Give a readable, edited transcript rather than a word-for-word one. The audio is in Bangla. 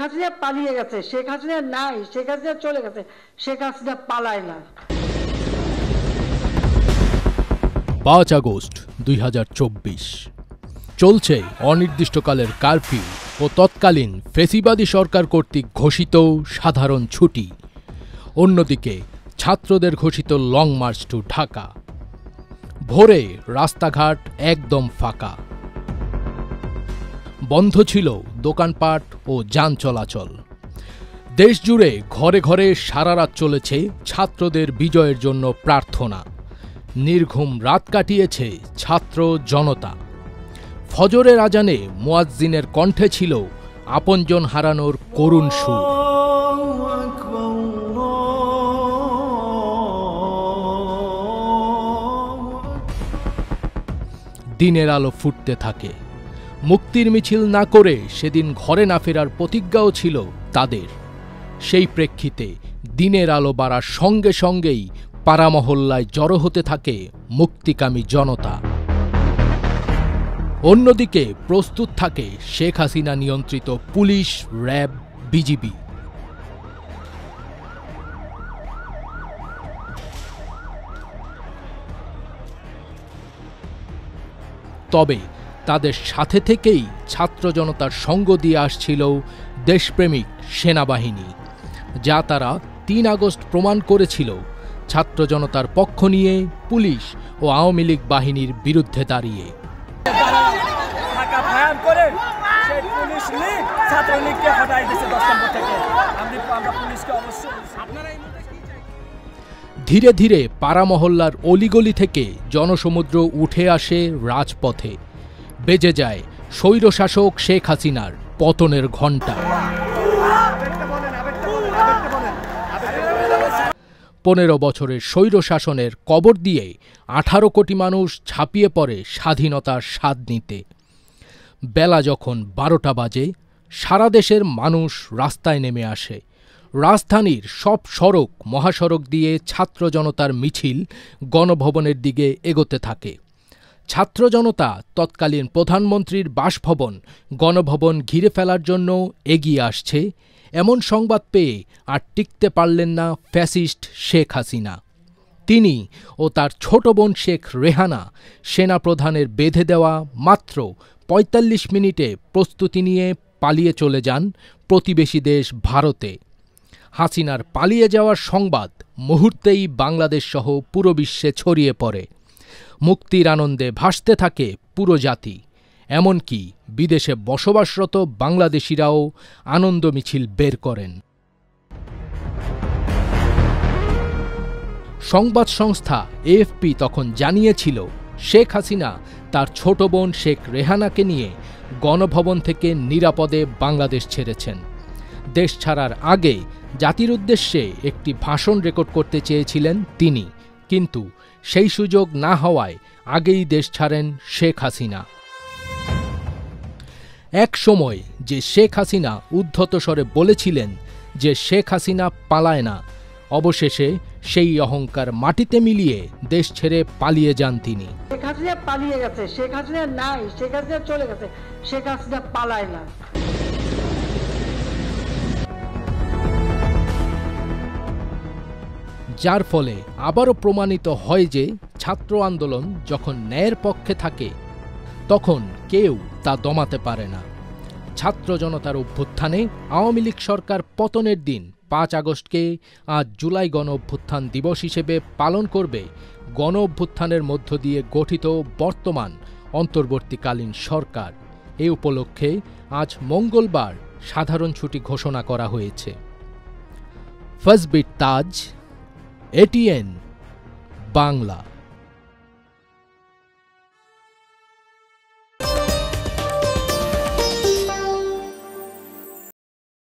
হাসিনা পালিয়ে গেছে, শেখ হাসিনা নাই, শেখ হাসিনা চলে গেছে, শেখ হাসিনা পালায় না। 5 আগস্ট 2024 চলছে অনির্দিষ্টকালের কারফিউ ও তৎকালীন ফেসিবাদী সরকার কর্তৃক ঘোষিত সাধারণ ছুটি। অন্যদিকে ছাত্রদের ঘোষিত লং মার্চ টু ঢাকা। ভোরে রাস্তাঘাট একদম ফাঁকা, বন্ধ ছিল দোকানপাট ও যান চলাচল। দেশ জুড়ে ঘরে ঘরে সারা রাত চলেছে ছাত্রদের বিজয়ের জন্য প্রার্থনা। নির্ঘুম রাত কাটিয়েছে ছাত্র জনতা। ফজরের আজানে মুয়াজ্জিনের কণ্ঠে ছিল আপনজন হারানোর করুণ সুর। দিনের আলো ফুটতে থাকে। মুক্তির মিছিল না করে সেদিন ঘরে না ফেরার প্রতিজ্ঞাও ছিল তাদের। সেই প্রেক্ষিতে দিনের আলো বাড়ার সঙ্গে সঙ্গেই পাড়া মহল্লায় জড়ো হতে থাকে মুক্তিকামী জনতা। অন্যদিকে প্রস্তুত থাকে শেখ হাসিনা নিয়ন্ত্রিত পুলিশ, র্যাব, বিজিবি। তবে তাদের সাথে থেকেই ছাত্র জনতার সঙ্গ দিয়ে আসছিল দেশপ্রেমিক সেনাবাহিনী, যা তারা 3 আগস্ট প্রমাণ করেছিল ছাত্র জনতার পক্ষ নিয়ে পুলিশ ও আওয়ামী লীগ বাহিনীর বিরুদ্ধে দাঁড়িয়ে। ধীরে ধীরে পাড়া মহল্লার অলিগলি থেকে জনসমুদ্র উঠে আসে রাজপথে। বেজে যায় স্বৈরশাসক শেখ হাসিনার পতনের ঘণ্টা। 15 বছরের স্বৈরশাসনের কবর দিয়ে 18 কোটি মানুষ ঝাঁপিয়ে পড়ে স্বাধীনতার স্বাদ নিতে। বেলা যখন 12টা বাজে, সারা দেশের মানুষ রাস্তায় নেমে আসে। রাজধানীর সব সড়ক মহাসড়ক দিয়ে ছাত্র জনতার মিছিল গণভবনের দিকে এগোতে থাকে। ছাত্র জনতা তৎকালীন প্রধানমন্ত্রীর বাসভবন গণভবন ঘিরে ফেলার জন্য এগিয়ে আসছে, এমন সংবাদ পেয়ে আর টিকতে পারলেন না ফ্যাসিস্ট শেখ হাসিনা। তিনি ও তার ছোট বোন শেখ রেহানা সেনাপ্রধানের বেঁধে দেওয়া মাত্র 45 মিনিটে প্রস্তুতি নিয়ে পালিয়ে চলে যান প্রতিবেশী দেশ ভারতে। হাসিনার পালিয়ে যাওয়ার সংবাদ মুহূর্তেই বাংলাদেশ সহ পুরো বিশ্বে ছড়িয়ে পড়ে। মুক্তির আনন্দে ভাসতে থাকে পুরো জাতি। এমনকি বিদেশে বসবাসরত বাংলাদেশিরাও আনন্দ মিছিল বের করেন। সংবাদ সংস্থা এএফপি তখন জানিয়েছিল শেখ হাসিনা তার ছোট বোন শেখ রেহানাকে নিয়ে গণভবন থেকে নিরাপদে বাংলাদেশ ছেড়েছেন। দেশ ছাড়ার আগে জাতির উদ্দেশ্যে একটি ভাষণ রেকর্ড করতে চেয়েছিলেন তিনি, কিন্তু সেই সুযোগ না হওয়ায় আগেই দেশ ছাড়েন শেখ হাসিনা। এক সময় যে শেখ হাসিনা উদ্ধত স্বরে বলেছিলেন যে শেখ হাসিনা পালায় না, অবশেষে সেই অহংকার মাটিতে মিলিয়ে দেশ ছেড়ে পালিয়ে যান তিনি। শেখ হাসিনা পালিয়ে গেছে, শেখ হাসিনা নাই, শেখ হাসিনা চলে গেছে, শেখ হাসিনা পালায় না। যার ফলে আবারও প্রমাণিত হয় যে ছাত্র আন্দোলন যখন ন্যায়ের পক্ষে থাকে তখন কেউ তা দমাতে পারে না। ছাত্র জনতার অভ্যুত্থানে আওয়ামী লীগ সরকার পতনের দিন 5 আগস্টকে আজ জুলাই গণ অভ্যুত্থান দিবস হিসেবে পালন করবে গণ অভ্যুত্থানের মধ্য দিয়ে গঠিত বর্তমান অন্তর্বর্তীকালীন সরকার। এ উপলক্ষে আজ মঙ্গলবার সাধারণ ছুটি ঘোষণা করা হয়েছে। ফজবিট তাজ, ATN বাংলা।